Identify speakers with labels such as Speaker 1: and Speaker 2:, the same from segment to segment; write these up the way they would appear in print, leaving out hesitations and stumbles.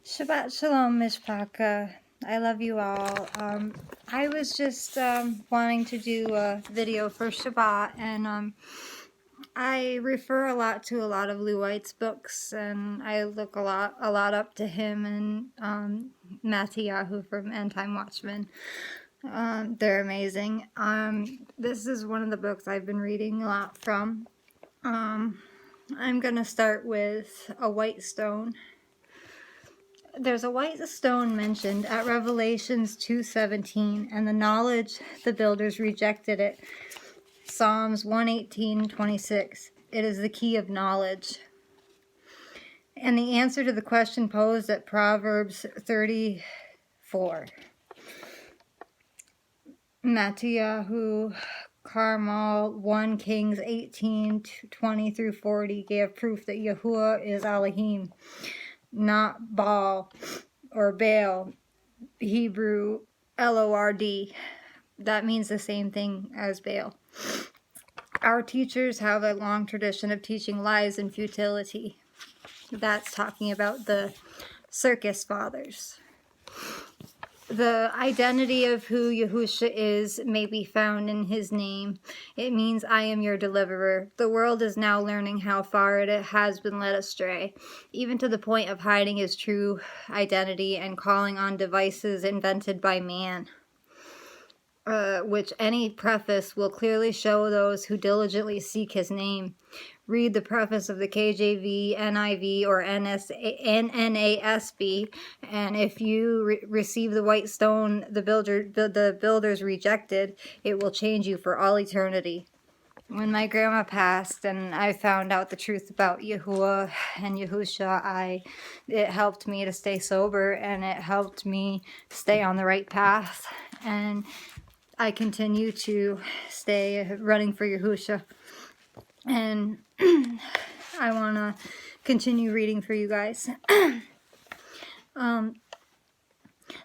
Speaker 1: Shabbat Shalom, Mishpaka. I love you all. I was just wanting to do a video for Shabbat, and I refer a lot to a lot of Lou White's books, and I look a lot up to him and Mattiyahu from End Time Watchmen. They're amazing. This is one of the books I've been reading a lot from. I'm gonna start with a white stone. There's a white stone mentioned at Revelations 2:17, and the knowledge the builders rejected it. Psalms 118:26. It is the key of knowledge. And the answer to the question posed at Proverbs 34. Mattiyahu Carmel 1 Kings 18:20 through 40 gave proof that Yahuwah is Elohim, not Baal or Baal, Hebrew Lord. That means the same thing as Baal. Our teachers have a long tradition of teaching lies and futility. That's talking about the circus fathers. The identity of who Yahusha is may be found in his name. It means, I am your deliverer. The world is now learning how far it has been led astray, even to the point of hiding his true identity and calling on devices invented by man, which any preface will clearly show those who diligently seek his name. Read the preface of the KJV, NIV, or NNASB, and if you receive the white stone the builders rejected, it will change you for all eternity. When my grandma passed and I found out the truth about Yahuwah and Yahusha, it helped me to stay sober, and it helped me stay on the right path, and I continue to stay running for Yahusha. And I want to continue reading for you guys. The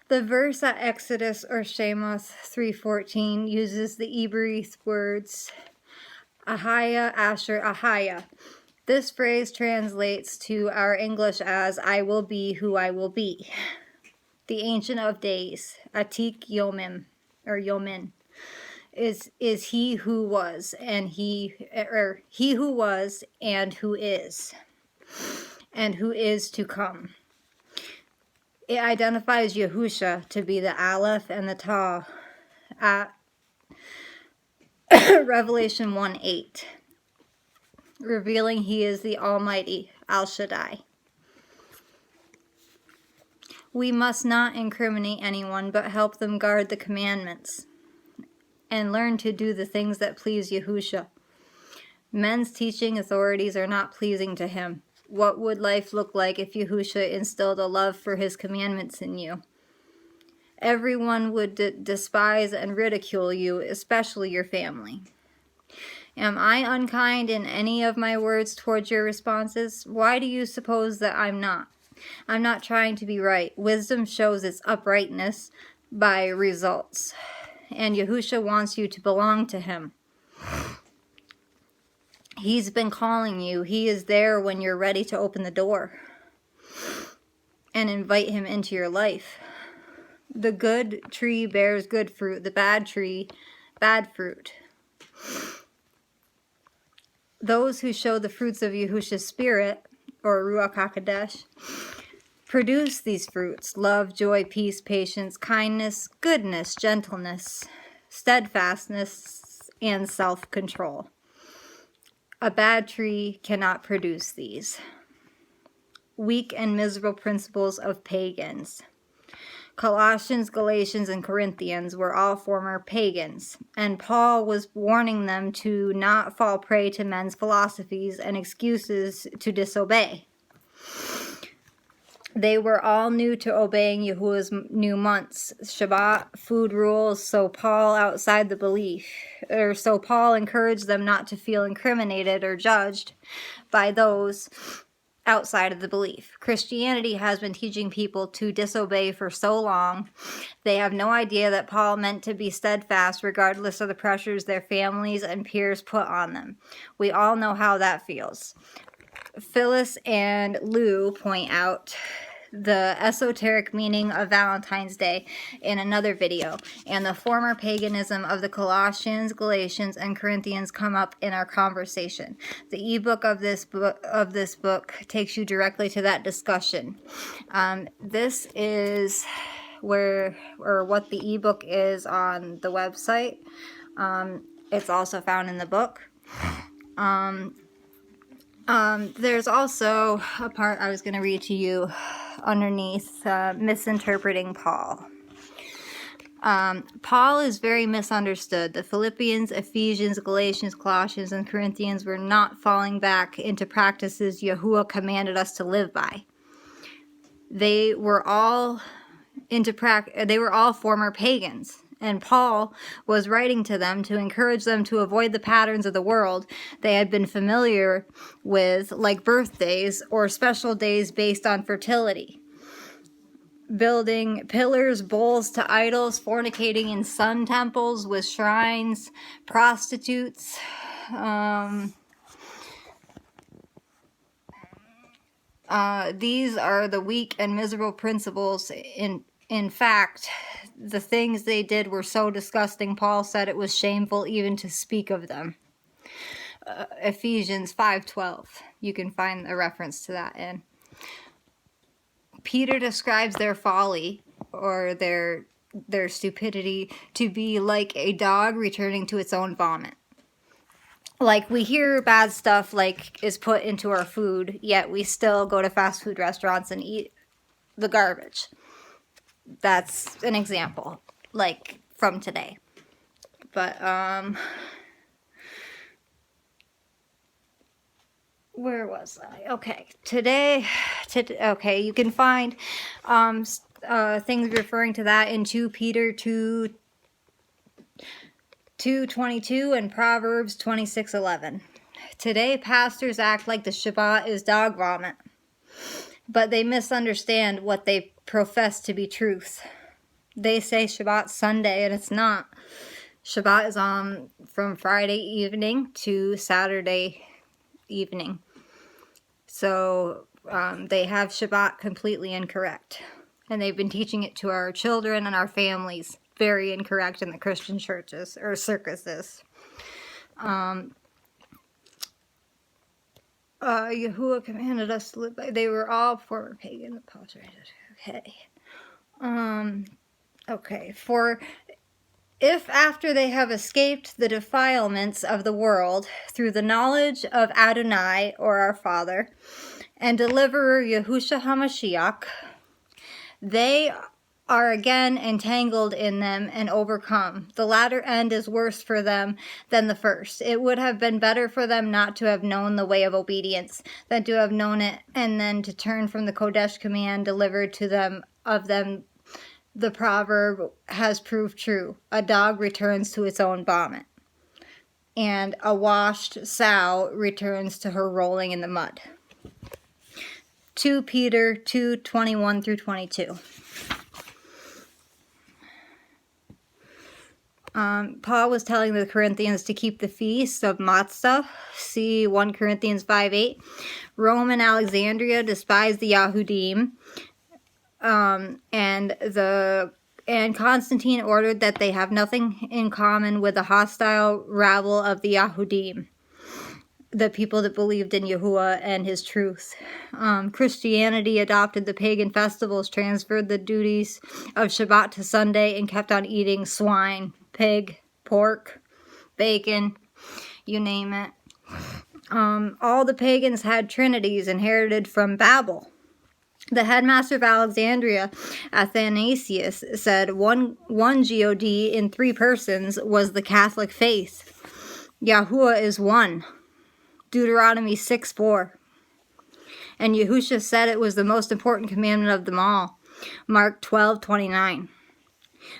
Speaker 1: verse at Exodus or Shemoth 3:14 uses the Hebrew words Ahaya, Asher, Ahaya. This phrase translates to our English as I will be who I will be. The Ancient of Days, Atik Yomim, or Yomin, is he who was, and he who was and who is to come. It identifies Yahusha to be the Aleph and the Tav at Revelation 1:8, revealing he is the Almighty Al Shaddai. We must not incriminate anyone, but help them guard the commandments and learn to do the things that please Yahusha. Men's teaching authorities are not pleasing to him. What would life look like if Yahusha instilled a love for his commandments in you? Everyone would despise and ridicule you, especially your family. Am I unkind in any of my words towards your responses? Why do you suppose that I'm not? I'm not trying to be right. Wisdom shows its uprightness by results, and Yahusha wants you to belong to him. He's been calling you. He is there when you're ready to open the door and invite him into your life. The good tree bears good fruit, the bad tree, bad fruit. Those who show the fruits of Yahusha's spirit, or Ruach HaKodesh, produce these fruits: love, joy, peace, patience, kindness, goodness, gentleness, steadfastness, and self-control. A bad tree cannot produce these. Weak and miserable principles of pagans. Colossians, Galatians, and Corinthians were all former pagans, and Paul was warning them to not fall prey to men's philosophies and excuses to disobey. They were all new to obeying Yahuwah's new months, Shabbat, food rules, so Paul encouraged them not to feel incriminated or judged by those outside of the belief. Christianity has been teaching people to disobey for so long. They have no idea that Paul meant to be steadfast regardless of the pressures their families and peers put on them. We all know how that feels. Phyllis and Lou point out the esoteric meaning of Valentine's Day in another video, and the former paganism of the Colossians, Galatians, and Corinthians come up in our conversation. The ebook of this book takes you directly to that discussion. This is what the ebook is on the website. It's also found in the book. There's also a part I was going to read to you underneath, misinterpreting Paul. Paul is very misunderstood. The Philippians, Ephesians, Galatians, Colossians, and Corinthians were not falling back into practices Yahuwah commanded us to live by. They were all former pagans. And Paul was writing to them to encourage them to avoid the patterns of the world they had been familiar with, like birthdays or special days based on fertility. Building pillars, bowls to idols, fornicating in sun temples with shrines, prostitutes. These are the weak and miserable principles. In fact, the things they did were so disgusting, Paul said it was shameful even to speak of them. Ephesians 5:12. You can find a reference to that in. Peter describes their folly, or their stupidity, to be like a dog returning to its own vomit. Like, we hear bad stuff like is put into our food, yet we still go to fast food restaurants and eat the garbage. That's an example, like, from today. But, where was I? Okay, okay, you can find, things referring to that in 2 Peter 2:22 and Proverbs 26:11. Today, pastors act like the Shabbat is dog vomit, but they misunderstand what they profess to be truth. They say Shabbat's Sunday, and it's not. Shabbat is from Friday evening to Saturday evening. So they have Shabbat completely incorrect. And they've been teaching it to our children and our families very incorrect in the Christian churches or circuses. Yahuwah commanded us to live by. They were all former pagan. Okay. Okay. For if after they have escaped the defilements of the world through the knowledge of Adonai, or our Father, and Deliverer Yahushua HaMashiach, they are again entangled in them and overcome. The latter end is worse for them than the first. It would have been better for them not to have known the way of obedience than to have known it and then to turn from the Kodesh command delivered to them of them. The proverb has proved true. A dog returns to its own vomit, and a washed sow returns to her rolling in the mud. 2 Peter 2:21 through 22. Paul was telling the Corinthians to keep the feast of Matzah. See 1 Corinthians 5:8. Rome and Alexandria despised the Yahudim, and Constantine ordered that they have nothing in common with the hostile rabble of the Yahudim, the people that believed in Yahuwah and his truth. Christianity adopted the pagan festivals, transferred the duties of Shabbat to Sunday, and kept on eating swine, pig, pork, bacon, you name it. All the pagans had trinities inherited from Babel. The headmaster of Alexandria, Athanasius, said one God in 3 persons was the Catholic faith. Yahuwah is one. Deuteronomy 6:4. And Yahushua said it was the most important commandment of them all. Mark 12:29.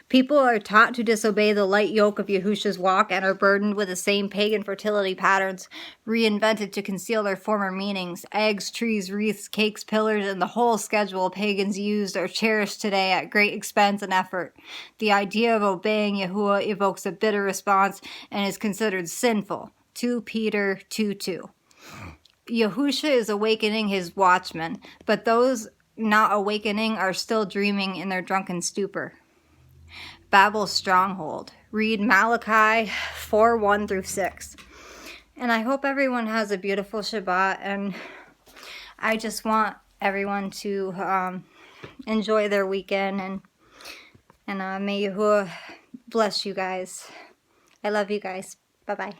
Speaker 1: People are taught to disobey the light yoke of Yahushua's walk and are burdened with the same pagan fertility patterns, reinvented to conceal their former meanings. Eggs, trees, wreaths, cakes, pillars, and the whole schedule pagans used are cherished today at great expense and effort. The idea of obeying Yahuwah evokes a bitter response and is considered sinful. 2 Peter 2:2. Yahushua is awakening his watchmen, but those not awakening are still dreaming in their drunken stupor. Babel's stronghold. Read Malachi 4:1 through 6. And I hope everyone has a beautiful Shabbat, and I just want everyone to enjoy their weekend, and may Yahuwah bless you guys. I love you guys. Bye-bye.